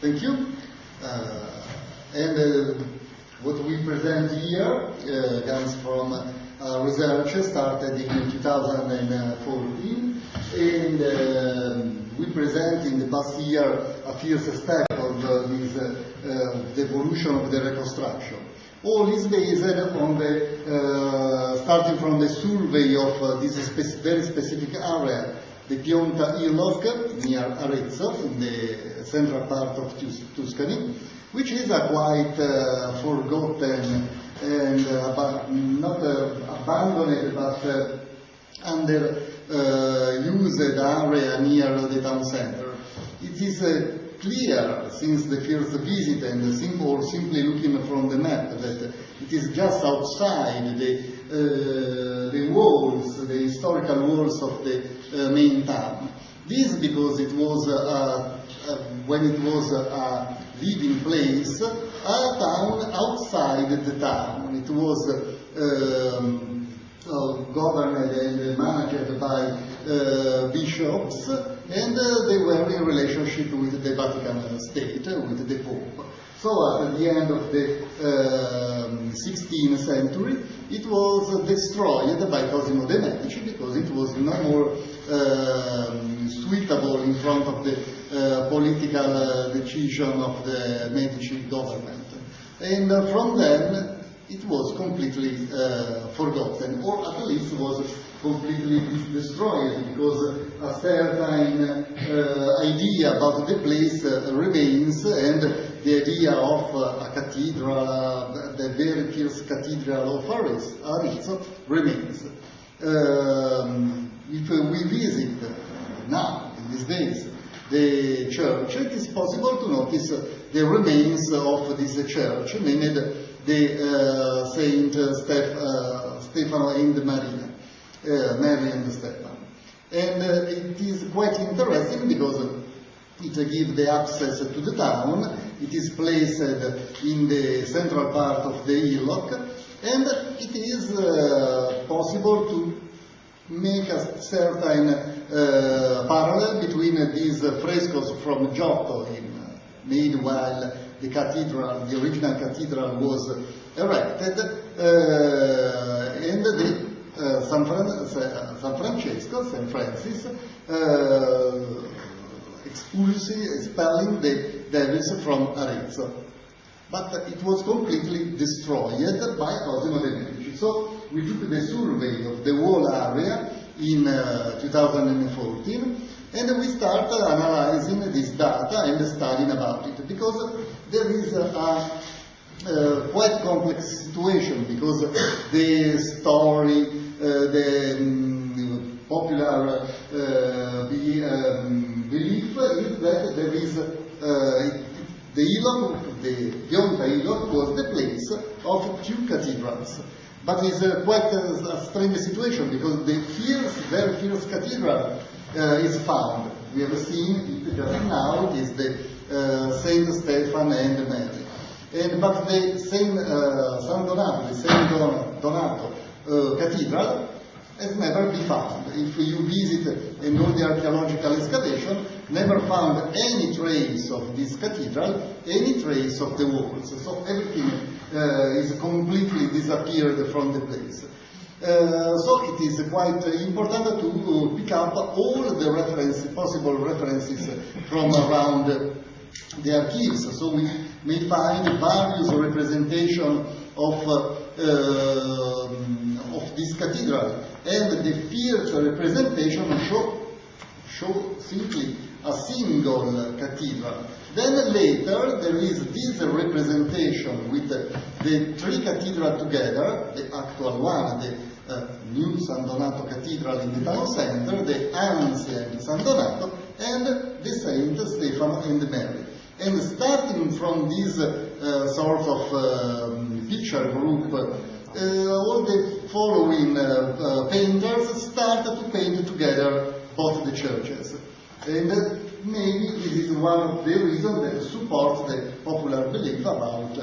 Thank you. What we present here comes from research started in 2014, and we present in the past year a first step of the evolution of the reconstruction. All is based on the starting from the survey of this very specific area, the Pionta hillock near Arezzo, in the central part of Tuscany, which is a quite forgotten and not abandoned but under used area near the town center. It is clear since the first visit and simply looking from the map that it is just outside the walls, the historical walls of the main town. This because it was when it was a living place, a town outside the town. It was governed and managed by bishops, and they were in relationship with the Vatican State, with the Pope. So at the end of the 16th century, it was destroyed by Cosimo de' Medici because it was no more suitable in front of the political decision of the Medici government. And from then, it was completely forgotten, or at least was completely destroyed, because a certain idea about the place remains, and the idea of a cathedral, the very first cathedral of Arezzo, remains. If we visit now, in these days, the church, it is possible to notice the remains of this church, named the Saint Stefano and Maria, Mary and Stefano. And it is quite interesting because it gives the access to the town. It is placed in the central part of the hillock, and it is possible to make a certain parallel between these frescoes from Giotto made while the cathedral, the original cathedral, was erected, and the San Francis, expelling the devils from Arezzo. But it was completely destroyed by Cosimo de' Medici. So we took the survey of the whole area in 2014, and we start analyzing this data and studying about it, because there is a quite complex situation, because the story, the popular belief is that there is the hillock, the Pionta hillock, was the place of two cathedrals. But it's quite a strange situation, because the very first cathedral is found. We have seen it just now. It is the Saint Stefan and Mary. But the Saint San Donato, the Saint Donato cathedral, has never been found. If you visit and all the archaeological excavation, never found any trace of this cathedral, any trace of the walls. So everything is completely disappeared from the place. So it is quite important to pick up all the possible references from around the archives. So we may find various representations of this cathedral, and the first representation show simply a single cathedral. Then later there is this representation with the three cathedrals together, the actual one, the new San Donato Cathedral in the town center, the ancient San Donato, and the Saint Stefano and Mary. And starting from this sort of picture group, all the following painters start to paint together both the churches. And maybe this is one of the reasons that support the popular belief about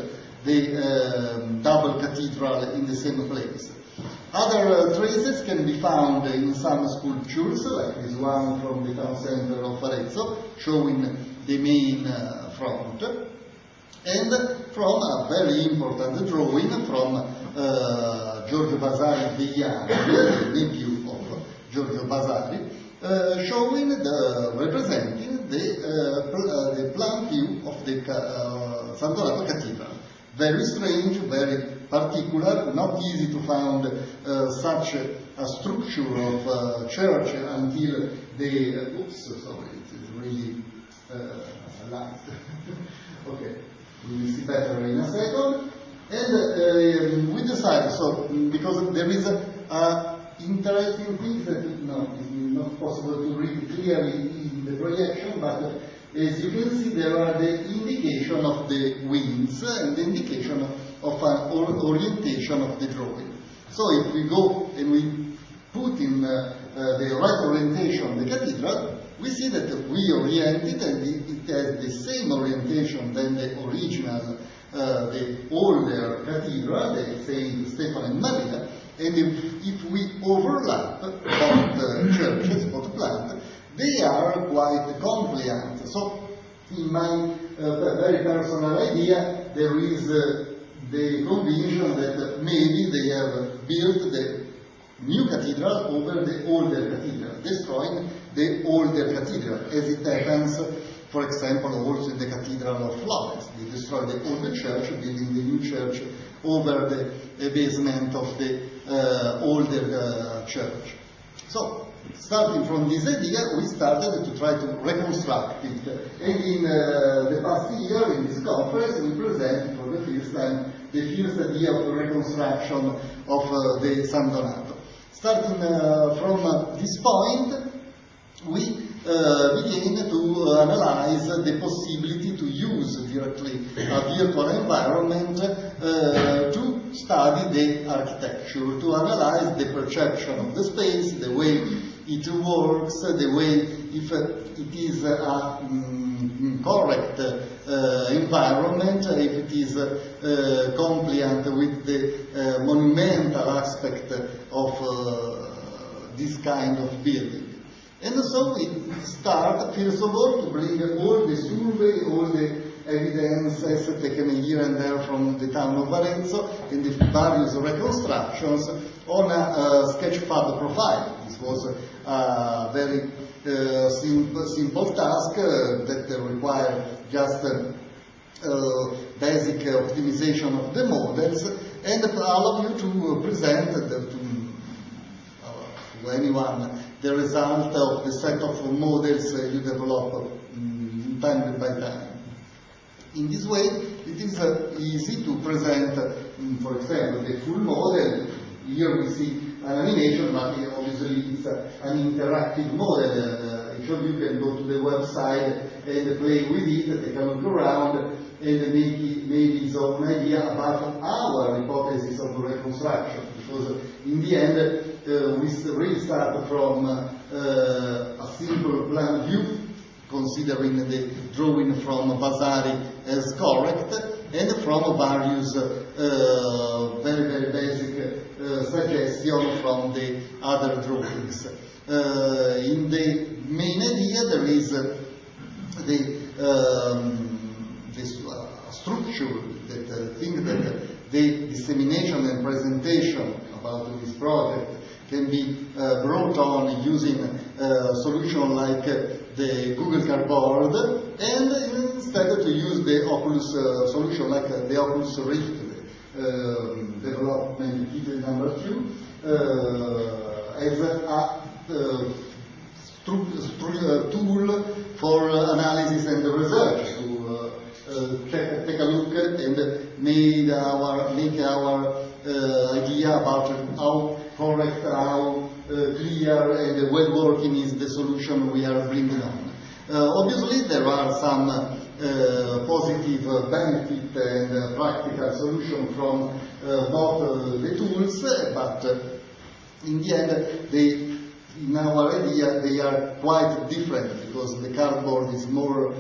the double cathedral in the same place. Other traces can be found in some sculptures, like this one from the town center of Arezzo, showing the main front, and from a very important drawing from Giorgio Vasari Veiani, the nephew of Giorgio Vasari, showing representing the plan view of the San Donato Cathedral. Very strange, very particular, not easy to find such a structure of church until the, oops, sorry, it is really light. Okay, we will see better in a second. And we decided, so because there is a interesting thing that is not possible to read clearly in the projection, but as you can see, there are the indication of the wings and the indication of an orientation of the drawing. So if we go and we put in the right orientation of the cathedral, we see that we orient it and it has the same orientation than the original, the older cathedral, the Saint Stephen and Maria. And if we overlap both churches, both plants, they are quite compliant. So, in my very personal idea, there is the conviction that maybe they have built the new cathedral over the older cathedral, destroying the older cathedral, as it happens, for example, also in the Cathedral of Florence. They destroy the older church, building the new church over the basement of the older church. So, starting from this idea, we started to try to reconstruct it. And in the past year, in this conference, we presented for the first time the first idea of reconstruction of the San Donato. Starting from this point, we began to analyze the possibility to use directly a virtual environment to study the architecture, to analyze the perception of the space, the way it works, the way if it is a correct environment, if it is compliant with the monumental aspect of this kind of building. And so we start, first of all, to bring all the survey, all the evidences taken here and there from the town of Arezzo and the various reconstructions on a sketchpad profile. This was a very simple task that required just basic optimization of the models, and allow you to present to anyone the result of the set of models you develop time by time. In this way, it is easy to present, for example, the full model. Here we see an animation, but obviously it's an interactive model. Each of you can go to the website and play with it, take a look around, and make his own idea about our hypothesis of reconstruction. Because in the end, we really start from a simple plan view, considering the drawing from Vasari as correct, and from various very, very basic suggestions from the other drawings. In the main idea, there is the structure, that thing that the dissemination and presentation about this project can be brought on using a solution like the Google Cardboard, and instead to use the Oculus solution like the Oculus Rift development kit number 2 as a tool for analysis and research, to take a look and make our idea about how correct, how clear and well working is the solution we are bringing on. Obviously, there are some positive benefit and practical solution from both the tools, but in the end, in our idea, they are quite different, because the cardboard is more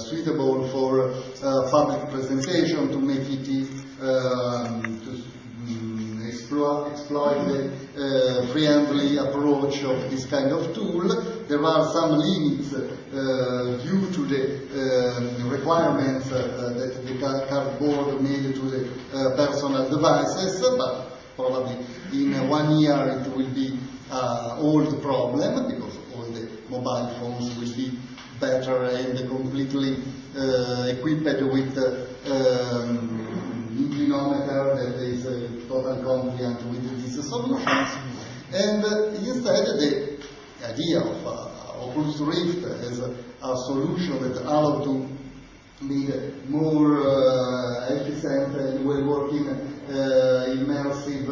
suitable for public presentation, to make it exploit the friendly approach of this kind of tool. There are some limits due to the requirements that the cardboard made to the personal devices, but probably in 1 year it will be old problem, because all the mobile phones will be better and completely equipped with inclinometer that is total compliant with these solutions. And instead the idea of Oculus Rift as a solution that allows to make more efficient and well-working immersive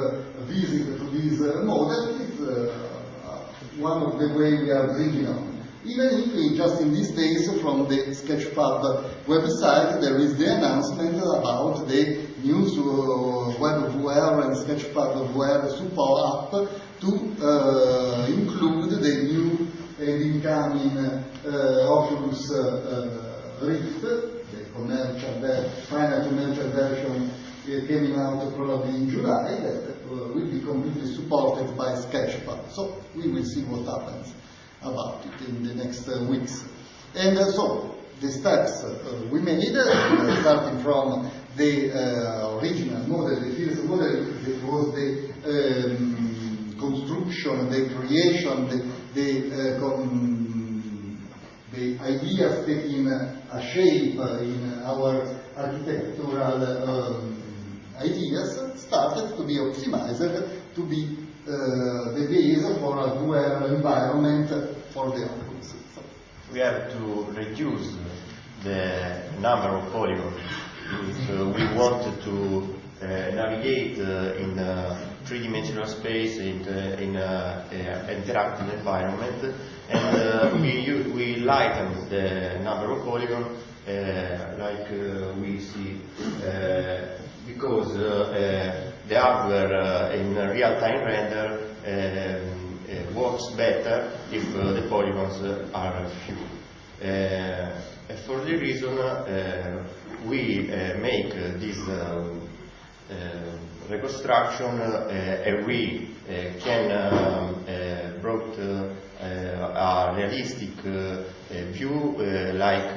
visit to this model is one of the ways we are bringing on. Even if just in these days from the Sketchpad website there is the announcement about the new WebWare and Sketchpad support app to include the new and incoming Oculus Rift, the final commercial version came out probably in July, that will be completely supported by Sketchpad. So we will see what happens about it in the next weeks. And so the steps we made, starting from the original model, the first model, it was the construction, the creation, the ideas taking a shape in our architectural ideas started to be optimized to be the base for a dual environment for the Oculus. We have to reduce the number of polygons if we wanted to navigate in three-dimensional space in interactive environment, and we lighten the number of polygons like we see, because the hardware in real-time render works better if the polygons are few. And for the reason we make this reconstruction and we can brought a realistic view like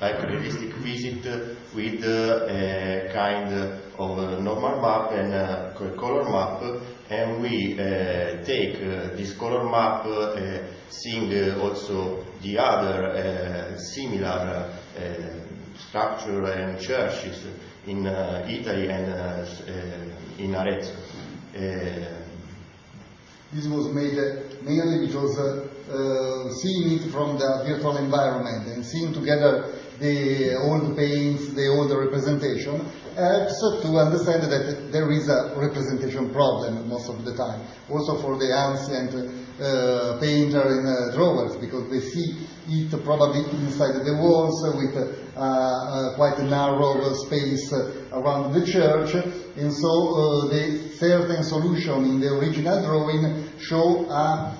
a realistic visit with a kind of normal map and color map, and we take this color map seeing also the other similar structure and churches in Italy and in Arezzo. This was made mainly because seeing it from the virtual environment and seeing together the old paints, the old representation, helps to understand that there is a representation problem most of the time. Also for the ancient painter and drawers, because they see it probably inside the walls with quite a narrow space around the church, and so the certain solution in the original drawing show a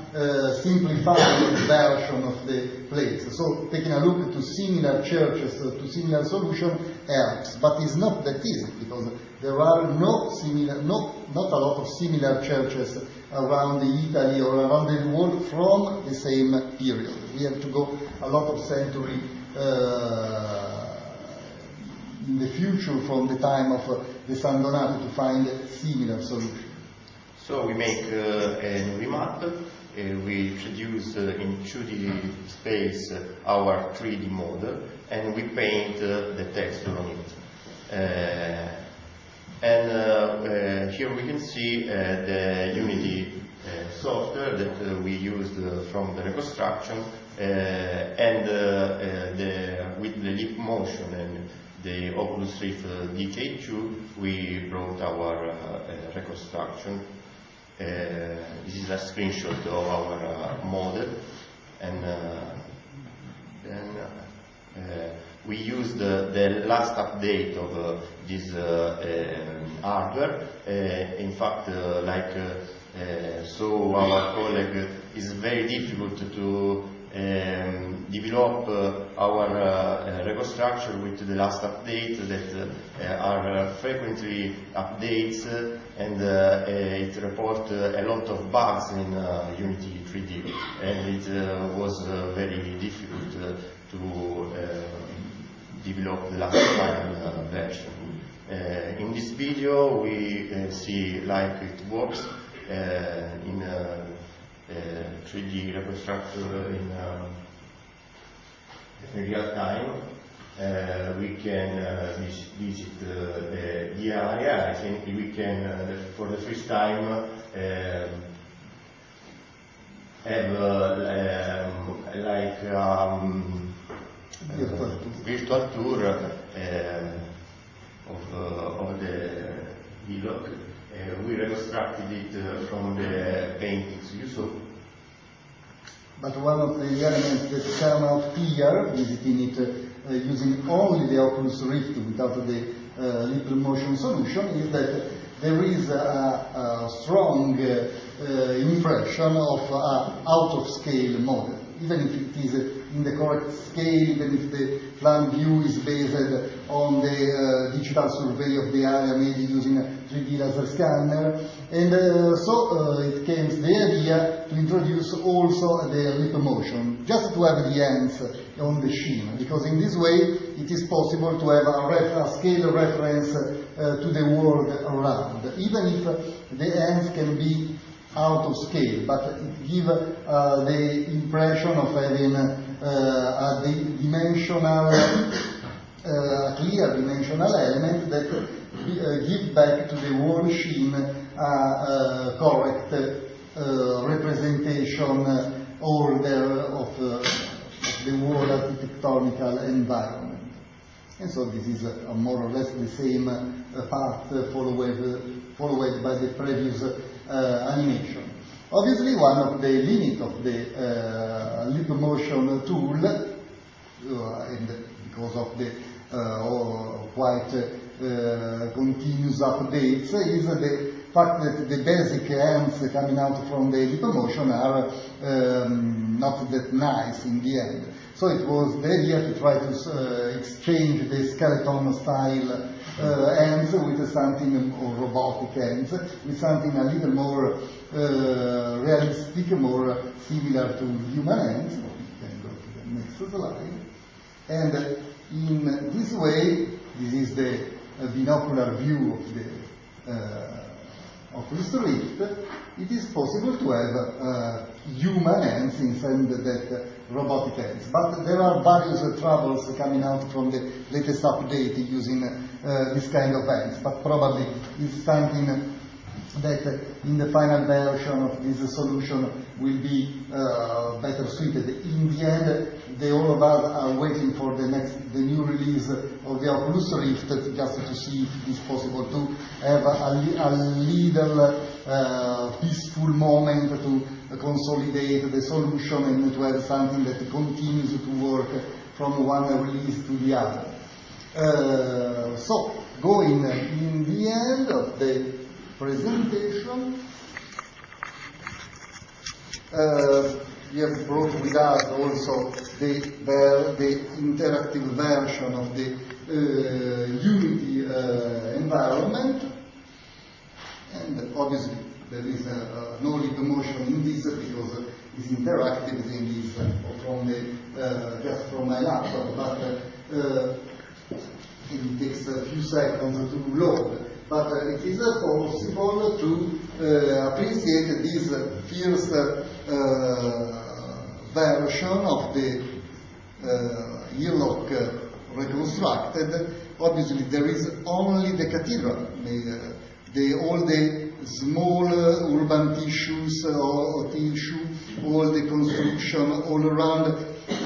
simplified version of the place. So taking a look to similar churches, to similar solution helps, but it's not that easy, because there are not a lot of similar churches around Italy or around the world from the same period. We have to go a lot of century in the future from the time of the San Donato to find similar solutions. So we make a new map. We introduce in 2D space our 3D model, and we paint the texture on it. And here we can see the Unity software that we used from the reconstruction, and with the leap motion and the Oculus Rift DK2 we brought our reconstruction. This is a screenshot of our model, and then we used the last update of this hardware. In fact, so our colleague, is very difficult to develop our reconstruction with the last update that are frequently updates, and it reports a lot of bugs in Unity 3D, and it was very difficult to develop the last final version. In this video we see like it works in 3D reconstruction in real time. We can visit the area. I think we can, for the first time, have like virtual tour of the vlog. We reconstructed it from the paintings you saw. But one of the elements that come out here, visiting it using only the Oculus Rift without the little motion solution, is that there is a strong impression of an out-of-scale model. Even if it is in the correct scale, even if the plan view is based on the digital survey of the area made using a 3D laser scanner. And so it came the idea to introduce also the lip motion, just to have the hands on the sheen, because in this way it is possible to have a scale reference to the world around, even if the hands can be out of scale, but it gives the impression of having a clear dimensional element that gives back to the wall sheen a correct representation order of the wall architectonical environment. And so this is more or less the same path followed by the previous animation. Obviously, one of the limits of the lip motion tool, and because of the quite continuous updates, is the fact that the basic hands coming out from the lip motion are not that nice in the end. So it was the idea to try to exchange the skeleton style hands with something, or robotic hands, with something a little more realistic, more similar to human hands. We can go to the next slide. And in this way, this is the binocular view of the Oculus Rift. It is possible to have human hands instead of that robotic hands. But there are various troubles coming out from the latest update using this kind of hands. But probably it's something that in the final version of this solution will be better suited. In the end, all of us are waiting for the new release of the Oculus Rift, just to see if it is possible to have a little peaceful moment to consolidate the solution and to have something that continues to work from one release to the other. So, going in the end of the presentation, we have brought with us also the interactive version of the Unity environment, and obviously there is no lip motion in this because it's interactive in this from the just from my laptop, but it takes a few seconds to load. But it is possible to appreciate this first version of the airlock reconstructed. Obviously, there is only the cathedral. All the small urban tissues or tissue, all the construction all around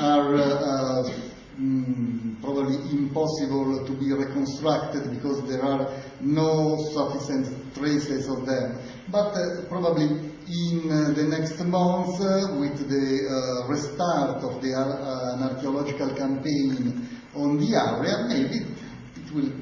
are probably impossible to be reconstructed because there are no sufficient traces of them. But probably in the next month, with the restart of an archaeological campaign on the area, maybe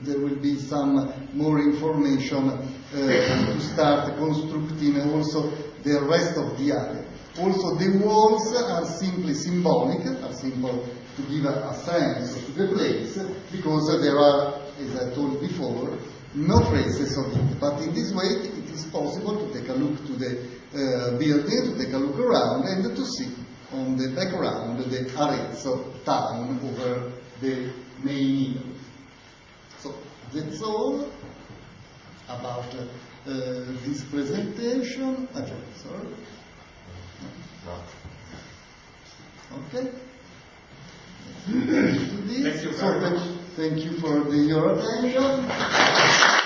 there will be some more information to start constructing also the rest of the area. Also, the walls are simply symbolic, are simple to give a sense to the place, because there are, as I told before, no traces of it. But in this way, it is possible to take a look to the building, to take a look around, and to see on the background the Arezzo town over the main Italy. So that's all about this presentation. Okay, sorry. No. Okay. Thank you very much. Thank you for your attention.